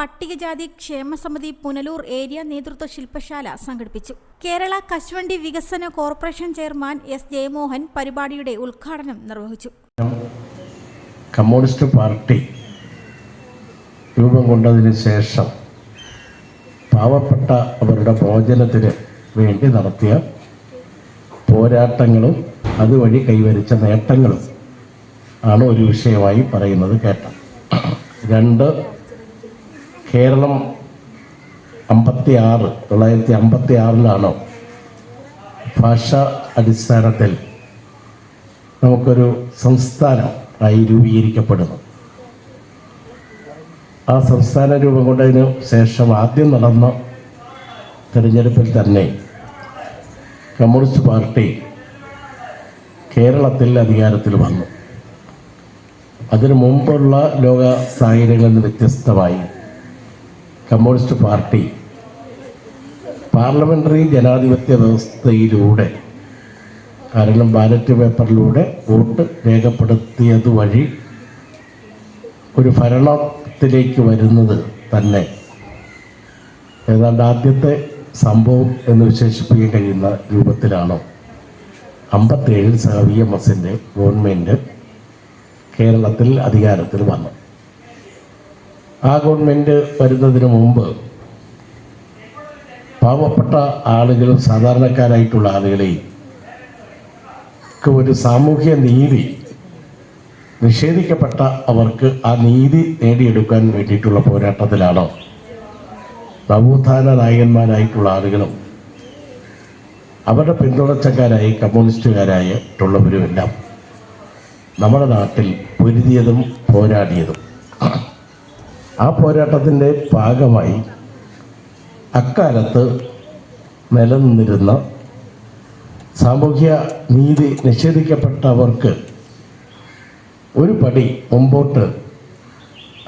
പട്ടികജാതി ക്ഷേമസമിതി പുനലൂർ ഏരിയ നേതൃത്വ ശില്പശാല സംഘടിപ്പിച്ചു. കേരള കശുവണ്ടി വികസന കോർപ്പറേഷൻ ചെയർമാൻ എസ് ജയമോഹൻ പരിപാടിയുടെ ഉദ്ഘാടനം നിർവഹിച്ചു. കമ്മ്യൂണിസ്റ്റ് പാർട്ടി രൂപം കൊണ്ടതിന് ശേഷം പാവപ്പെട്ട അവരുടെ മോചനത്തിന് വേണ്ടി നടത്തിയ പോരാട്ടങ്ങളും അതുവഴി കൈവരിച്ച നേട്ടങ്ങളും ആണ് ഒരു വിഷയമായി പറയുന്നത് കേട്ടത്. 2, കേരളം 1956 ഭാഷാ അടിസ്ഥാനത്തിൽ നമുക്കൊരു സംസ്ഥാനം ആയി രൂപീകരിക്കപ്പെടുന്നു. ആ സംസ്ഥാന രൂപം കൊണ്ടതിന് ശേഷം ആദ്യം നടന്ന തിരഞ്ഞെടുപ്പിൽ തന്നെ കമ്മ്യൂണിസ്റ്റ് പാർട്ടി കേരളത്തിൽ അധികാരത്തിൽ വന്നു. അതിനു മുമ്പുള്ള ലോക സാഹചര്യങ്ങളിൽ നിന്ന് വ്യത്യസ്തമായി കമ്മ്യൂണിസ്റ്റ് പാർട്ടി പാർലമെൻ്ററി ജനാധിപത്യ വ്യവസ്ഥയിലൂടെ, കാരണം ബാലറ്റ് പേപ്പറിലൂടെ വോട്ട് രേഖപ്പെടുത്തിയത് വഴി ഒരു ഭരണത്തിലേക്ക് വരുന്നത് തന്നെ ഏതാണ്ട് ആദ്യത്തെ സംഭവം എന്ന് വിശേഷിപ്പിക്കാൻ കഴിയുന്ന രൂപത്തിലാണ് 57 VMSൻ്റെ ഗവൺമെൻറ് കേരളത്തിൽ അധികാരത്തിൽ വന്നു. ആ ഗവൺമെൻറ് വരുന്നതിന് മുമ്പ് പാവപ്പെട്ട ആളുകളും സാധാരണക്കാരായിട്ടുള്ള ആളുകളെയും ഒരു സാമൂഹ്യ നീതി നിഷേധിക്കപ്പെട്ട അവർക്ക് ആ നീതി നേടിയെടുക്കാൻ വേണ്ടിയിട്ടുള്ള പോരാട്ടത്തിലാണ് നവോത്ഥാന നായകന്മാരായിട്ടുള്ള ആളുകളും അവരുടെ പിന്തുണച്ചക്കാരായി കമ്മ്യൂണിസ്റ്റുകാരായിട്ടുള്ളവരുമെല്ലാം നമ്മുടെ നാട്ടിൽ പൊരുതിയതും പോരാടിയതും. ആ പോരാട്ടത്തിൻ്റെ ഭാഗമായി അക്കാലത്ത് നിലനിന്നിരുന്ന സാമൂഹ്യ നീതി നിഷേധിക്കപ്പെട്ടവർക്ക് ഒരു പടി മുമ്പോട്ട്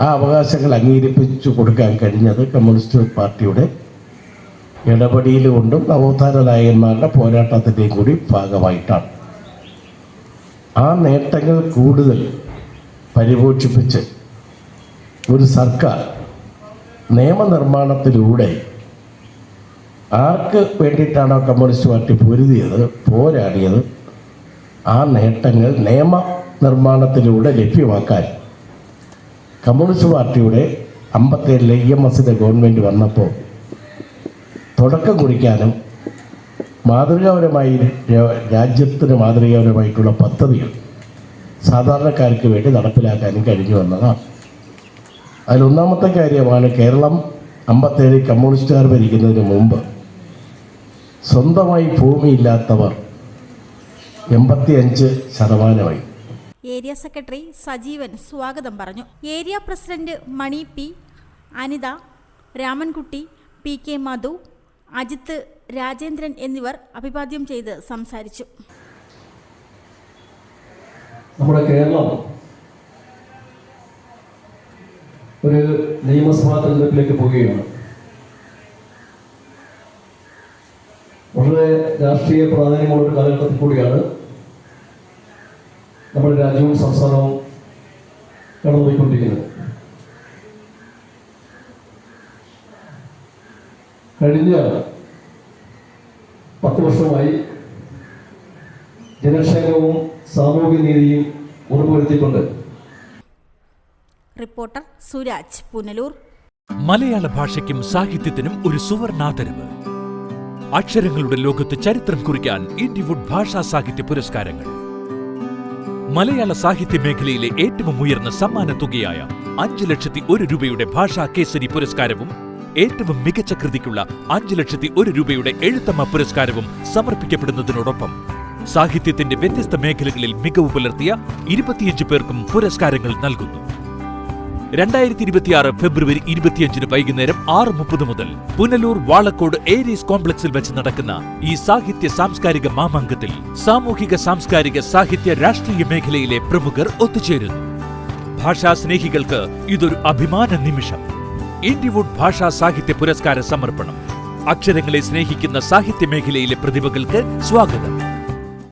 ആ അവകാശങ്ങൾ അംഗീകരിപ്പിച്ചു കൊടുക്കാൻ കഴിഞ്ഞത് കമ്മ്യൂണിസ്റ്റ് പാർട്ടിയുടെ ഇടപെടലുകൊണ്ടും നവോത്ഥാന നായകന്മാരുടെ പോരാട്ടത്തിൻ്റെയും കൂടി ഭാഗമായിട്ടാണ്. ആ നേട്ടങ്ങൾ കൂടുതൽ പരിപോഷിപ്പിച്ച് ഒരു സർക്കാർ നിയമനിർമ്മാണത്തിലൂടെ ആർക്ക് വേണ്ടിയിട്ടാണോ കമ്മ്യൂണിസ്റ്റ് പാർട്ടി പൊരുതിയത്, പോരാടിയത്, ആ നേട്ടങ്ങൾ നിയമനിർമ്മാണത്തിലൂടെ ലഭ്യമാക്കാൻ കമ്മ്യൂണിസ്റ്റ് പാർട്ടിയുടെ 57 EMSൻ്റെ ഗവൺമെൻറ് വന്നപ്പോൾ തുടക്കം കുറിക്കാനും മാതൃകാപരമായി രാജ്യത്തിന് മാതൃകാപരമായിട്ടുള്ള പദ്ധതികൾ സാധാരണക്കാർക്ക് വേണ്ടി നടപ്പിലാക്കാനും കഴിഞ്ഞു എന്നതാണ്. അതിലൊന്നാമത്തെ കാര്യമാണ് കേരളം 57 കമ്മ്യൂണിസ്റ്റുകാർ ഭരിക്കുന്നതിന് മുമ്പ് സ്വന്തമായി ഭൂമിയില്ലാത്തവർ 85%. ഏരിയ സെക്രട്ടറി സജീവൻ സ്വാഗതം പറഞ്ഞു. ഏരിയ പ്രസിഡന്റ് മണി പി, അനിത, രാമൻകുട്ടി, PK മധു, അജിത്ത്, രാജേന്ദ്രൻ എന്നിവർ അഭിവാദ്യം ചെയ്ത് സംസാരിച്ചു. നമ്മുടെ കേരളം ഒരു നിയമസഭാ തെരഞ്ഞെടുപ്പിലേക്ക് പോവുകയാണ്. വളരെ രാഷ്ട്രീയ പ്രാധാന്യമുള്ള ഒരു കാലഘട്ടത്തിൽ കൂടിയാണ് നമ്മുടെ രാജ്യവും സംസ്ഥാനവും കടന്നുപോയിക്കൊണ്ടിരിക്കുന്നത്. കഴിഞ്ഞ 10 വർഷമായി ജനക്ഷേമവും സാമൂഹ്യ നീതിയും ഉറപ്പുവരുത്തിക്കൊണ്ട്. റിപ്പോർട്ടർ സുരാജ്, പുനലൂർ. മലയാള ഭാഷയ്ക്കും സാഹിത്യത്തിനും ഒരു സുവർണാദരവ്. അക്ഷരങ്ങളുടെ ലോകത്ത് ചരിത്രം കുറിക്കാൻ ഇൻഡിവുഡ് ഭാഷാ സാഹിത്യ പുരസ്കാരങ്ങൾ. മലയാള സാഹിത്യ മേഖലയിലെ ഏറ്റവും ഉയർന്ന സമ്മാന തുകയായ 5,01,000 രൂപയുടെ ഭാഷാ കേസരി പുരസ്കാരവും ഏറ്റവും മികച്ച കൃതിക്കുള്ള 5,01,000 രൂപയുടെ എഴുത്തമ്മ പുരസ്കാരവും സമർപ്പിക്കപ്പെടുന്നതിനോടൊപ്പം സാഹിത്യത്തിന്റെ വ്യത്യസ്ത മേഖലകളിൽ മികവ് പുലർത്തിയ 25 പേർക്കും പുരസ്കാരങ്ങൾ നൽകുന്നു. 2026 ഫെബ്രുവരി 25 വൈകുന്നേരം 6:30 മുതൽ പുനലൂർ വാളക്കോട് ഏരീസ് കോംപ്ലക്സിൽ വെച്ച് നടക്കുന്ന ഈ സാഹിത്യ സാംസ്കാരിക മാമാങ്കത്തിൽ സാമൂഹിക സാംസ്കാരിക സാഹിത്യ രാഷ്ട്രീയ മേഖലയിലെ പ്രമുഖർ ഒത്തുചേരുന്നു. ഭാഷാ സ്നേഹികൾക്ക് ഇതൊരു അഭിമാന നിമിഷം. ഇൻഡിവുഡ് ഭാഷാ സാഹിത്യ പുരസ്കാര സമർപ്പണം. അക്ഷരങ്ങളെ സ്നേഹിക്കുന്ന സാഹിത്യ മേഖലയിലെ പ്രതിഭകൾക്ക് സ്വാഗതം.